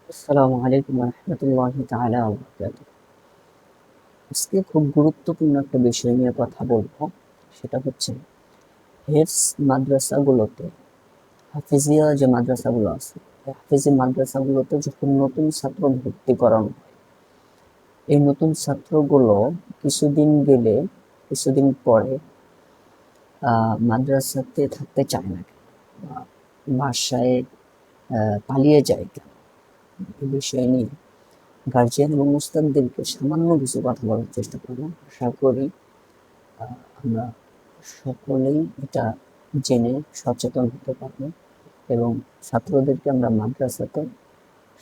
আসসালামু আলাইকুম রহমতুল্লাহি তাআলা ওয়া বারাকাতুহু। আজকে খুব গুরুত্বপূর্ণ একটা বিষয় নিয়ে কথা বলবো। সেটা হচ্ছে হেফজ মাদ্রাসাগুলোতে, হাফিজিয়া যে মাদ্রাসাগুলো আছে, এই হাফিজি মাদ্রাসাগুলোতে যখন নতুন ছাত্র ভর্তি করানো হয়, এই নতুন ছাত্রগুলো কিছুদিন গেলে, কিছুদিন পরে মাদ্রাসাতে থাকতে চায় না, বা বাসায় পালিয়ে যায় কেন, এই বিষয় নিয়ে গার্জিয়ান এবং উস্তাদদেরকে সামান্য কিছু কথা বলার চেষ্টা করব। আশা করি আমরা সকলেই এটা জেনে সচেতন হতে পারব এবং ছাত্রদেরকে আমরা মাদ্রাসাতে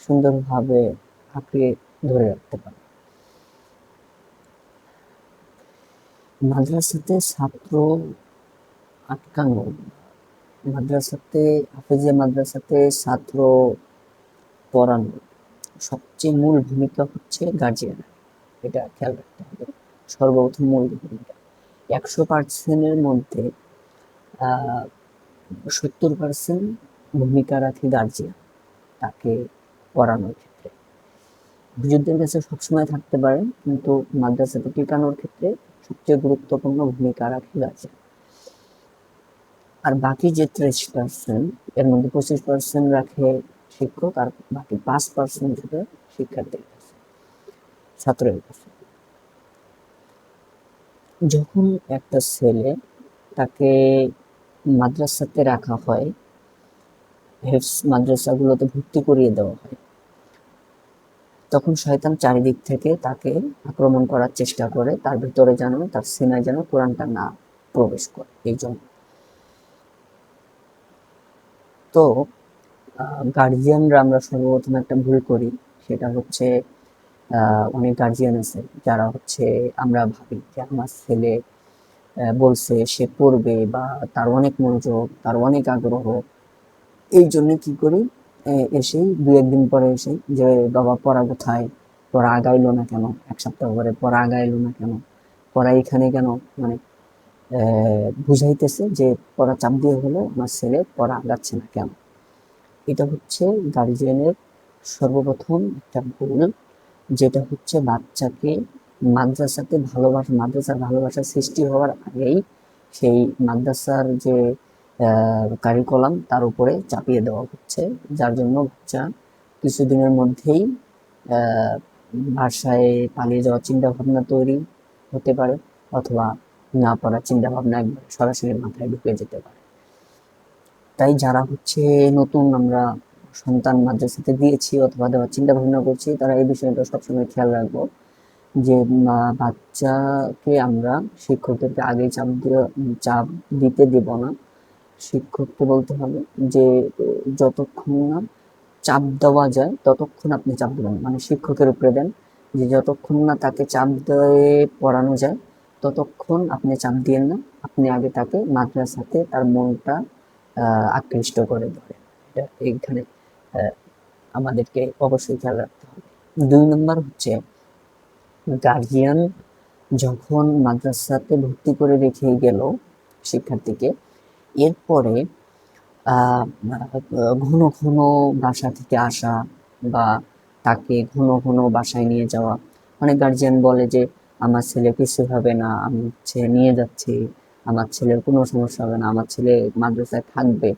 সুন্দরভাবে আঁকড়ে ধরে রাখতে পারব। মাদ্রাসাতে ছাত্র আটকানো, মাদ্রাসাতে, হাফেজিয়া মাদ্রাসাতে ছাত্র পড়ানো সবচেয়ে মূল ভূমিকা হচ্ছে গার্জিয়ান। এটা খেয়াল রাখতে হবে, সর্বপ্রথম মূল ভূমিকা। 100%-এর মধ্যে 70% ভূমিকা রাখে গার্জিয়ান তাকে পড়ানোর ক্ষেত্রে। হুজুরদের কাছে সবসময় থাকতে পারে, কিন্তু মাদ্রাসাতে টিকানোর ক্ষেত্রে সবচেয়ে গুরুত্বপূর্ণ ভূমিকা রাখে গার্জিয়ান। আর বাকি যে 30%, এর মধ্যে 25% রাখে শিক্ষক, আর বাকি 5% থাকে শিক্ষার্থীর কাছে, ছাত্রের কাছে। যখন একটা ছেলে, তাকে মাদ্রাসাতে রাখা হয়, হেফজ মাদ্রাসাগুলোতে ভর্তি করিয়ে দেওয়া হয়, তখন শয়তান চারিদিক থেকে তাকে আক্রমণ করার চেষ্টা করে, তার ভিতরে যেন, তার সিনায় যেন কোরআনটা না প্রবেশ করে। এই জন্য তো গার্জিয়ানরা আমরা সর্বপ্রথম একটা ভুল করি, সেটা হচ্ছে অনেক গার্জিয়ান আছে যারা হচ্ছে, আমরা ভাবি যে আমার ছেলে বলছে সে পড়বে, বা তার অনেক মনোযোগ, তার অনেক আগ্রহ, এই জন্য কি করি, এসেই দু একদিন পরে এসে যে বাবা পড়া কোথায়, পড়া আগাইলো না কেন, এক সপ্তাহ পরে পড়া আগাইলো না কেন, পড়া এখানে কেন, মানে বুঝাইতেছে যে পড়া চাপ দিয়ে হলো আমার ছেলে পড়া আগাচ্ছে না কেন। এটা হচ্ছে গার্জিয়ানের সর্বপ্রথম একটা ভুল, যেটা হচ্ছে বাচ্চাকে মাদ্রাসাতে ভালোবাসা, মাদ্রাসার ভালোবাসা সৃষ্টি হওয়ার আগেই সেই মাদ্রাসার যে কারিকুলাম তার উপরে চাপিয়ে দেওয়া হচ্ছে, যার জন্য বাচ্চা কিছুদিনের মধ্যেই বাসায় পালিয়ে যাওয়ার চিন্তা ভাবনা তৈরি হতে পারে, অথবা না পড়ার চিন্তা ভাবনা একবার সরাসরি মাথায় ঢুকে যেতে পারে। তাই যারা হচ্ছে নতুন আমরা সন্তান মাদ্রাসাতে দিয়েছি অথবা দেওয়ার চিন্তা ভাবনা করছি, তারা এই বিষয়টা সবসময় খেয়াল রাখবো যে বাচ্চাকে আমরা শিক্ষকদেরকে আগে চাপ দিতে দেব না। শিক্ষককে বলতে হবে যে যতক্ষণ না চাপ দেওয়া যায় ততক্ষণ আপনি চাপ দেবেন, মানে শিক্ষকের উপরে দেন যে যতক্ষণ না তাকে চাপ দিয়ে পড়ানো যায় ততক্ষণ আপনি চাপ দিয়েন না, আপনি আগে তাকে মাদ্রাসাতে তার মনটা আকৃষ্ট করে ধরে। এটা এইখানে আমাদেরকে অবশ্যই খেয়াল রাখতে হবে। 2 নম্বর হচ্ছে, গার্জিয়ান যখন মাদ্রাসাতে ভর্তি করে রেখে গেল শিক্ষার্থীকে, এরপরে ঘন ঘন বাসা থেকে আসা, বা তাকে ঘন ঘন বাসায় নিয়ে যাওয়া। অনেক গার্জিয়ান বলে যে আমার ছেলে কিছু হবে না, আমি হচ্ছে নিয়ে যাচ্ছি, আমার ছেলের কোনো সমস্যা হবে না, আমার ছেলে মাদ্রাসায় থাকবে।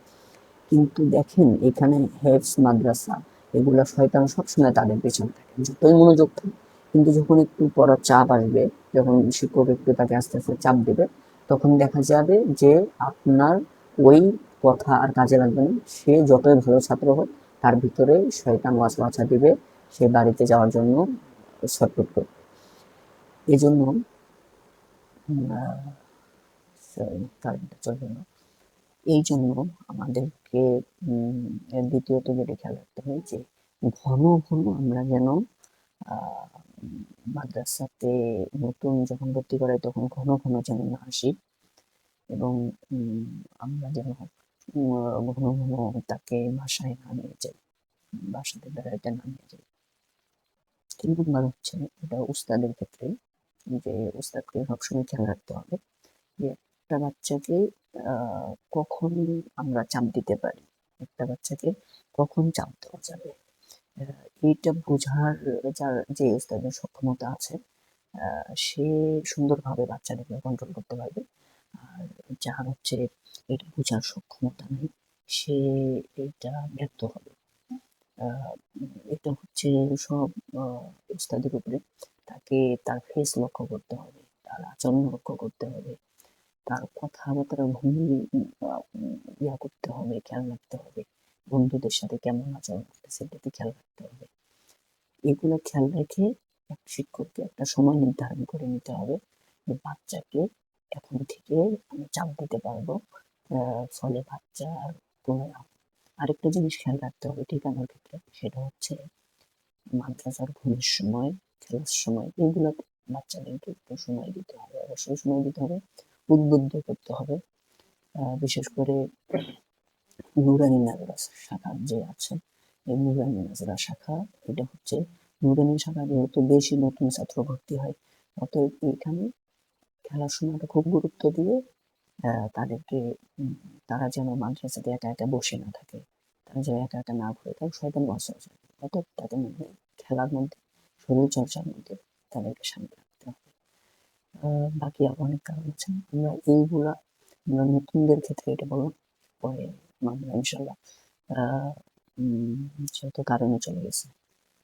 কিন্তু দেখেন, এখানে হেফজ মাদ্রাসা, এগুলা শয়তান সবসময় তাদের পেছনে থাকে, যতই মনোযোগ থাকে, কিন্তু যখন একটু পড়ার চাপ আসবে, যখন শিক্ষক একটু তাকে আস্তে আস্তে চাপ দেবে, তখন দেখা যাবে যে আপনার ওই কথা আর কাজে লাগবে না। সে যতই ভালো ছাত্র হোক, তার ভিতরে শয়তান ওয়াসওয়াসা দিবে, সে বাড়িতে যাওয়ার জন্য ছটফট করবে। এই জন্য কারেন্টটা চলবে না, এই জন্য আমাদেরকে দ্বিতীয়ত যেটা খেয়াল রাখতে হবে যে ঘন ঘন আমরা যেন আহ, মাদ্রাসাতে নতুন যখন ভর্তি করাই তখন ঘন ঘন যেন না আসি, এবং আমরা যেন ঘন ঘন তাকে বাসায় না নিয়ে যাই, বাসাতে বেড়াইতে না নিয়ে যাই। 3 নম্বর হচ্ছে, এটা উস্তাদের ক্ষেত্রে, যে উস্তাদকে সবসময় খেয়াল রাখতে হবে যে একটা বাচ্চাকে কখন আমরা চাপ দিতে পারি, একটা বাচ্চাকে কখন চাপ দেওয়া যাবে। এইটা বোঝার যার যে উস্তাদের সক্ষমতা আছে সে সুন্দরভাবে বাচ্চাদেরকে কন্ট্রোল করতে পারবে। আর যার হচ্ছে এটা বোঝার সক্ষমতা নেই সে এটা ব্যর্থ হবে। এটা হচ্ছে সব উস্তাদের উপরে। তাকে তার ফেস লক্ষ্য করতে হবে, তার আচরণ লক্ষ্য করতে হবে, তার কথাবার্তার ভঙ্গি ইয়া করতে হবে, খেয়াল রাখতে হবে। বন্ধুদের সাথে কেমন আচরণ করতেছে এটাতে খেয়াল রাখতে হবে। এগুলো খেয়াল রেখে এক শিক্ষককে একটা সময় নির্ধারণ করে নিতে হবে যে বাচ্চাকে এখন থেকে আমি চাপ দিতে পারবো। ফলে বাচ্চার কোনো আরেকটা জিনিস খেয়াল রাখতে হবে ঠিকানার ক্ষেত্রে, সেটা হচ্ছে মাদ্রাসার ঘুমের সময়, খেলার সময় এগুলোতে বাচ্চাদেরকে একটু সময় দিতে হবে, অবশ্যই সময় দিতে হবে, উদ্বুদ্ধ করতে হবে। বিশেষ করে নুরানি মাদ্রাসা শাখা যে আছে, এই নুরানি মাদ্রাসা শাখা এটা হচ্ছে নুরানি শাখা যেহেতু বেশি নতুন ছাত্র ভর্তি হয়, অতএব এখানে খেলার সময়টা খুব গুরুত্ব দিয়ে তাদেরকে তারা যেন মাদ্রাসাতে একা একা বসে না থাকে, তারা যেন একা একা না ঘুরে থাকে, শয়তান ওয়াসওয়াসা। অতএব তাদের মধ্যে খেলার মধ্যে, শরীর চর্চার মধ্যে তাদেরকে শামিল রাখতে হবে। বাকি আরো অনেক কারণ আছে, আমরা এইগুলা আমরা নতুনদের ক্ষেত্রে এটা বললাম। পরে আমরা ইনশাল্লাহ যেহেতু কারণে চলে গেছে,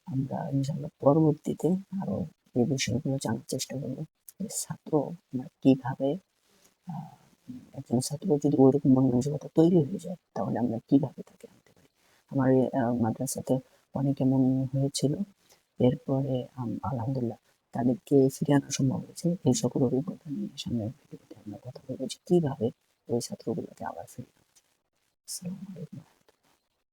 আমরা ইনশাল্লাহ পরবর্তীতে আরো এই বিষয়গুলো জানার চেষ্টা করবো যে ছাত্র আমরা কিভাবে একজন ছাত্র যদি ওইরকম মন মানসিকতা তৈরি হয়ে যায় তাহলে আমরা কিভাবে তাকে আনতে পারি। আমার এই মাদ্রাসাতে অনেক এমন হয়েছিল, এরপরে আলহামদুলিল্লাহ তাদেরকে ফিরিয়ে আনা সম্ভব হয়েছে। এই সকল অভিজ্ঞতা নিয়ে সামনের ভিডিওতে আমরা কথা বলবো যে কিভাবে ওই ছাত্রগুলোকে আবার ফিরিয়ে আনা যায়। আসসালামু আলাইকুম।